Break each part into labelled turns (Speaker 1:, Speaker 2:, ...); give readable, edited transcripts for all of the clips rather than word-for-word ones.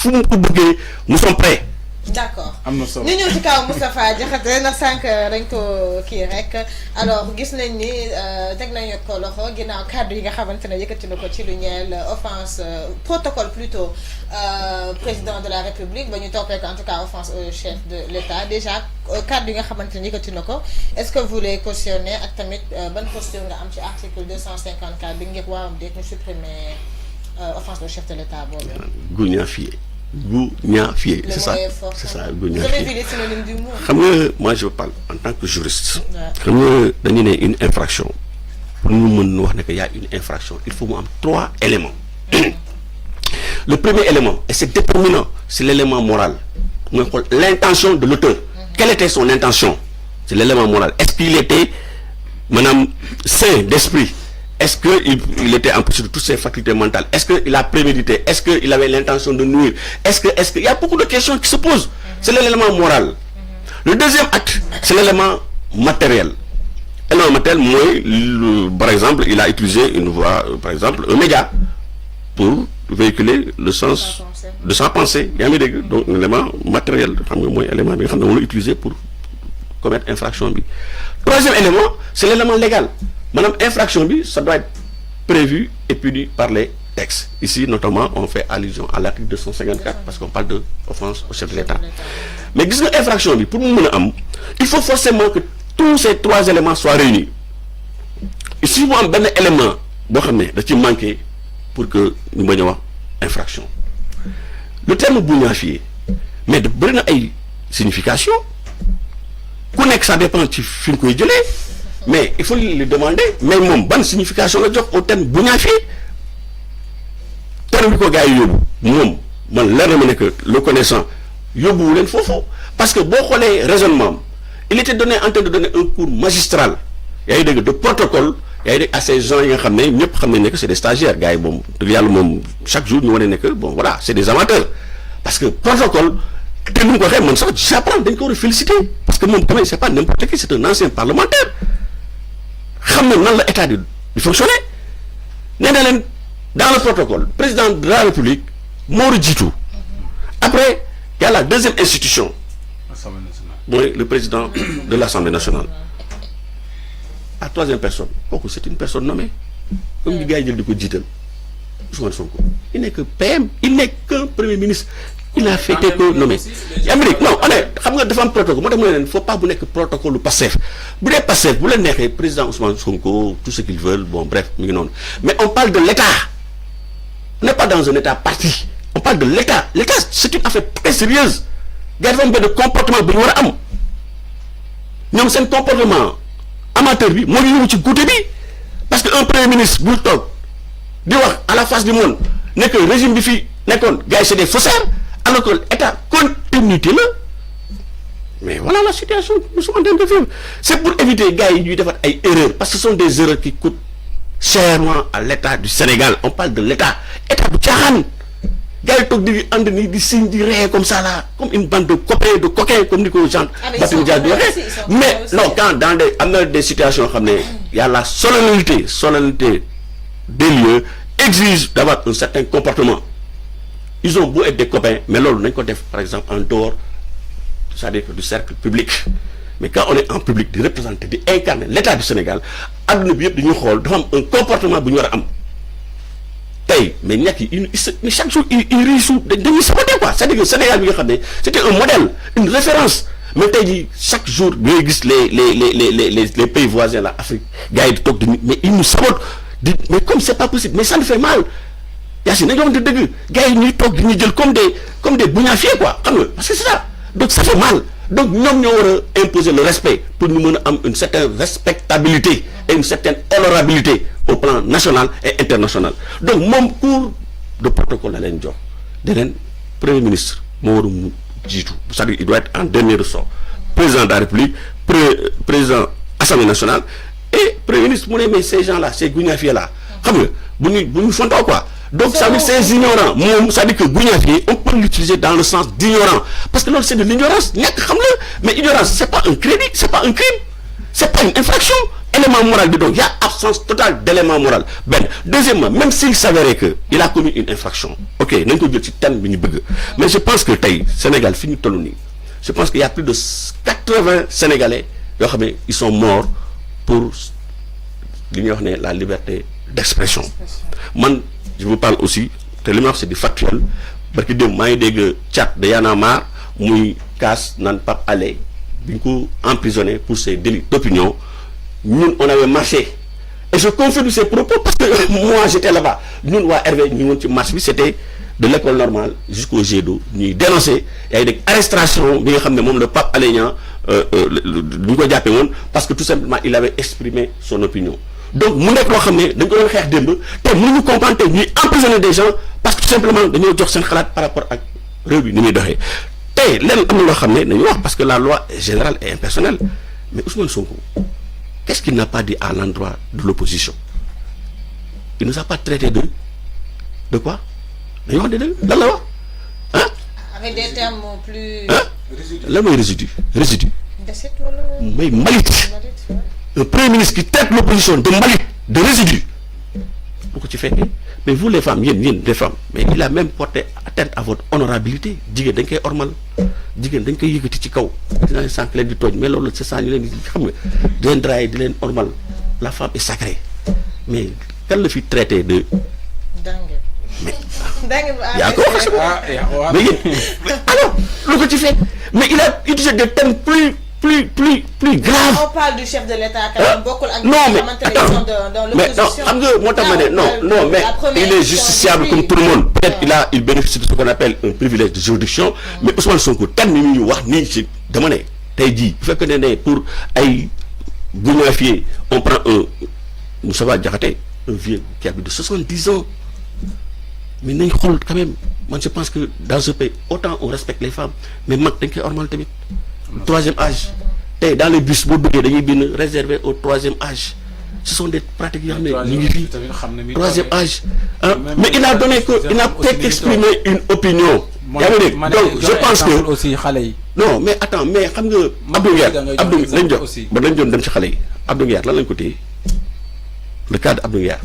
Speaker 1: fu mu ko bëggee nous sommes prêts.
Speaker 2: d'accord
Speaker 3: am na solo
Speaker 2: ñu ñëw ci kaw Moustapha Diakhaté ndax sànq dañ ko kii rek alors gis nañ ni teg nañu ko loxo ginnaaw kàddu yi nga xamante ne yëkkati na ko ci lu ñeel offense protocole plutôt président de la République ba ñu toppee ko en tout cas offense au chef de l'État déjà kàddu yi nga xamante ne yëkkati na ko est-ce que vous les cautionnez ak tamit ban posture nga am ci article 254 bi ngir waawam déet ñu supprimer offense au chef de l'État boobu.
Speaker 1: Gougnafier. C'est ça. C'est ça,
Speaker 2: Gougnafier. Vous avez vu les synonymes du mot?
Speaker 1: Moi, je parle en tant que juriste. Comme une infraction. Pour nous dire qu'il y a une infraction, il faut avoir 3 éléments. Le premier élément, et c'est déterminant, c'est l'élément moral. L'intention de l'auteur. Quelle était son intention? C'est l'élément moral. Est-ce qu'il était, madame, sain d'esprit? Est-ce qu'il était empêché de toutes ses facultés mentales? Est-ce qu'il a prémédité? Est-ce qu'il avait l'intention de nuire? Est-ce que il y a beaucoup de questions qui se posent. C'est l'élément moral. Le deuxième acte, c'est l'élément matériel. L'élément matériel, par exemple, il a utilisé une voix, par exemple, un média pour véhiculer le sens de sa pensée. Il y a donc un élément matériel, élément qu'on l'a utilisé pour commettre infraction. Troisième élément, c'est l'élément légal. Madame, infraction, ça doit être prévu et puni par les textes. Ici, notamment, on fait allusion à l'article 254 parce qu'on parle de offense au chef de l'État. Mais disons infraction, pour nous, il faut forcément que tous ces 3 éléments soient réunis. Et si vous avez un élément, qui manque pour que nous ayons infraction. Le terme bougnafier, mais de bonne signification, ça dépend du film que vous mais il faut lui demander, mais mon bonne signification le job au terme bougnafier. Terme ko gaay yobu mom man leer que le connaissant yobu len fofo parce que bo xolé raisonnement il était donné en train de donner un cours magistral yay deug de protocole yay à ces gens yi nga xamné ñepp xamné que c'est des stagiaires gaay mom de yalla mom chaque jour ñu wone que bon voilà c'est des amateurs parce que protocole té ñu ko xé man sax j'apprends dañ ko féliciter parce que mom tamit c'est pas n'importe qui, c'est un ancien parlementaire. Nan la état di fonctionner dans le protocole président de la République moo jiitu après il y a la deuxième institution le président de l'Assemblée nationale la troisième personne c'est une personne nommée comme ñu gars yi jël di ko jiital Ousmane Sonko il n'est que PM, il n'est qu'un premier ministre. Il a fait que nommé. Non, xam nga dafa am protocole. Il ne faut pas bu nekk protocole Pastef. Bu dee Pastef bu leen neexee président Ousmane Sonko tout ce qu'ils veulent, bon bref, mi ngi noonu. Mais on parle de l'État. On n'est pas dans un État parti. On parle de l'État. L'État, c'est une affaire très sérieuse. Gars dafa am benn comportement bu ñu war a am. ñoom seen comportement amateur bi moo ñu yóbbu ci goute bi parce que un premier ministre bu toog di wax à la face du monde ne que régime bi fi nekkoon gars yi c'est des faussaires. Alors que l'État continuité là, mais voilà la situation que nous sommes en train de vivre. C'est pour éviter les gars de faire des erreurs, parce que ce sont des erreurs qui coûtent chèrement à l'État du Sénégal. On parle de l'État. État de Tchahan. Les gars ils signent des rêves comme ça là, comme une bande de copains, de coquins, comme dit les gens. Mais non, quand dans des situations comme il y a la solennité des lieux exige d'avoir un certain comportement. Ils ont beau être des copains, mais là, on est par exemple en dehors, c'est-à-dire du cercle public. Mais quand on est en public, de représenter, d'incarner l'État du Sénégal, on a un comportement qui est mais chaque jour, il réussit de saboter quoi. C'est-à-dire que le Sénégal, c'était un modèle, une référence. Mais chaque jour, les pays voisins, l'Afrique, mais ils nous sabotent. Mais comme c'est pas possible, mais ça nous fait mal. Il y a des gars qui comme des bougnafiers quoi. Parce que c'est ça. Donc ça fait mal. Donc nous devons imposer le respect pour nous mener une certaine respectabilité et une certaine honorabilité au plan national et international. Donc mon cours de protocole à l'Indien, le Premier ministre, c'est-à-dire il doit être en dernier ressort. Président de la République, président de l'Assemblée nationale et Premier ministre, mais ces gens-là, ces bougnafiers là, vous font quoi? Donc ça veut dire que c'est ignorant. Ça veut dire que Bougnafier, on peut l'utiliser dans le sens d'ignorant. Parce que là, c'est de l'ignorance. Mais ignorance, c'est pas un crédit, c'est pas un crime. C'est pas une infraction. élément moral bi donc il y a absence totale d'élément moral ben deuxièmement même s'il s'avérait que il a commis une infraction ok nañ ko jël ci thème bi ñu bëgg mais je pense que tey Sénégal fi ñu toll nii je pense qu'il y a plus de 80 Sénégalais yoo xam ne ils sont morts pour li ñuy wax ne la liberté d'expression man je vous parle aussi te li ma wax c'est du factuel parce que démb maa ngi dégg chat de Y'en a marre muy kaas naan Pape Alé bi ñu ko emprisonné pour ses délits d'opinion ñun on avait marché et je confirme ces propos parce que moi j'étais là-bas ñun waa RV ñu woon ci marche bi c'était de l'école normale jusqu'au G2 ñuy dénoncer ay dégg arrestation bi nga xam ne moom le Pape Alé Niang ñu ko jàppee woon parce que tout simplement il avait exprimé son opinion donc mu nekk loo xam ne dañ ko doon xeex démb te mënuñu comprendre te ñuy emprisonner des gens parce que tout simplement dañoo jox seen xalaat par rapport ak réew bi ni muy doxee tey lenn am na loo xam ne dañuy wax parce que la loi est générale et impersonnelle mais Ousmane Sonko qu'est-ce qu'il n'a pas dit à l'endroit de l'opposition? Il nous a pas traité de quoi? dañu wax de lan la wax ah.
Speaker 2: avec des termes plus.
Speaker 1: ah lan mooy résidu mooy mbalit. Un premier ministre qui traite l'opposition de mbalit, de résidu. Pourquoi tu fais? Mais vous les femmes, les femmes, mais il a même porté atteinte à votre honorabilité. Jigéen dañ koy ormal jigéen dañ koy yëkkati ci kaw dinaa leen sànq leen di tooñ mais loolu c'est ça ñu leen di xam nga di leen draay di leen ormal la femme est sacrée mais kan la fi traité de. mais yaa ko wax mais yéen alors lu ko ci fekk mais il a utilisé des termes plus grave.
Speaker 2: On parle du chef de l'État quand même beaucoup.
Speaker 1: Non mais attends mais non xam nga moo tax ma ne non mais il est justiciable comme tout le monde. Peut-être il bénéficie de ce qu'on appelle un privilège de juridiction mais Ousmane Sonko terme yi ñu wax nii ci dama ne tey jii bu fekkee ne pour ay bu ñu fier on prend un Moustapha Diakhaté un vieux qui a plus de 70 ans mais nañ xool quand même man je pense que dans ce pays autant on respecte les femmes mais mag dañ koy ormal tamit. Troisième âge tey dans les bus boo duggee dañuy bind réservé au troisième âge ce sont des pratiques yoo xam ne ñu ngi fii troisième âge mais il a donné que il n'a peut-être exprimé une opinion yaa ngi dégg donc je pense que
Speaker 3: aussi xale yi
Speaker 1: non mais attends mais xam nga Abdou Nguer lañ jox ba dañ doon dem ci xale yi Abdou Nguer lan lañ ko téye le cas de Abdou Nguer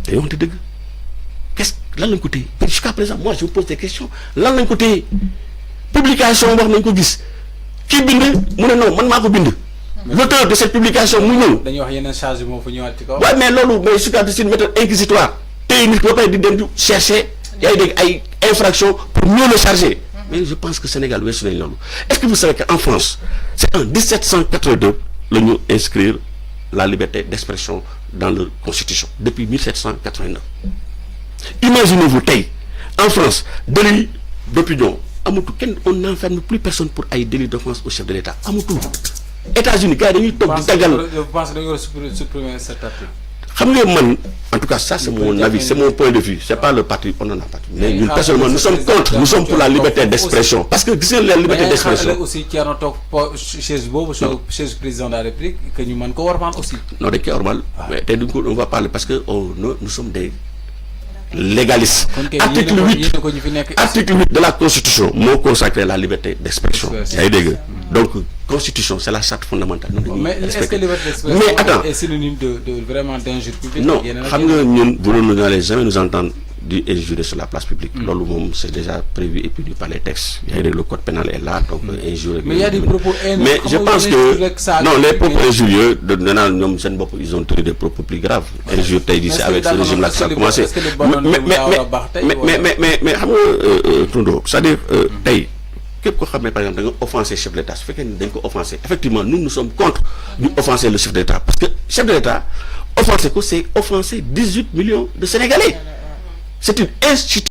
Speaker 1: day waxante dëgg qu'est-ce lan lañ ko téye jusqu'à présent moi je vous pose des questions lan lañ ko téye publication wax nañ ko gis kii bind mu ne non man maa ko bind. l'auteur de cette publication mu ñëw.
Speaker 3: dañuy wax yeneen charge moo fa ñëwaat ci kaw.
Speaker 1: waaw mais loolu mais su c'est une méthode inquisitoire tey nit ki ba pare di dem di chercher yaa ngi dégg ay infractions pour mieux le charger. mais je pense que Sénégal weesu nañ loolu est-ce que vous savez qu'en France c'est en 1782 la ñu inscrire la liberté d'expression dans leur constitution depuis 1789. Imaginez-vous tey en France délit d'opinion. amatul kenn on n'enferme plus personne pour ay délit d'offense au chef de l'État amatul États-Unis gars yi dañuy toog di daggal.
Speaker 3: je pense que dañoo supprimer cet article.
Speaker 1: xam nga man en tout cas ça c'est mon avis c'est mon point de vue c'est pas le parti on en a pas mais ñun personnellement nous sommes contre nous sommes pour la liberté d'expression parce que gis nga la liberté d'expression
Speaker 3: mais aussi Thierno toog chaise boobu chaise président de la République que ñu mën ko warmal aussi.
Speaker 1: non dañ koy warmal mais tey duñ ko on va parler parce que nous sommes des légaliste. Article 8 de la Constitution moo consacré la liberté d'expression. yaa ngi dégg donc Constitution c'est la charte fondamentale.
Speaker 3: mais est-ce que liberté d'expression est synonyme de vraiment d'injure publique.
Speaker 1: non xam nga ñun vous n'allez jamais nous entendre di injurer sur la place publique. loolu moom c'est déjà prévu et puni par les textes. yaa ngi dégg le code pénal est là donc injure.
Speaker 3: mais il y a des propos haineux.
Speaker 1: mais je pense que non les propos injurieux de naan ñoom seen bopp ils ont tenu des propos plus graves. injure tey jii c'est avec ce régime là que ça a commencé. mais xam nga Tundo c'est-à-dire tey képp ko xam ne par exemple da nga offensé chef de l'État su fekkee ne dañ ko offensé effectivement nous sommes contre ñu offenser le chef de l'État parce que chef de l'État offensé ko c'est offenser 18 millions de Sénégalais c'est une institution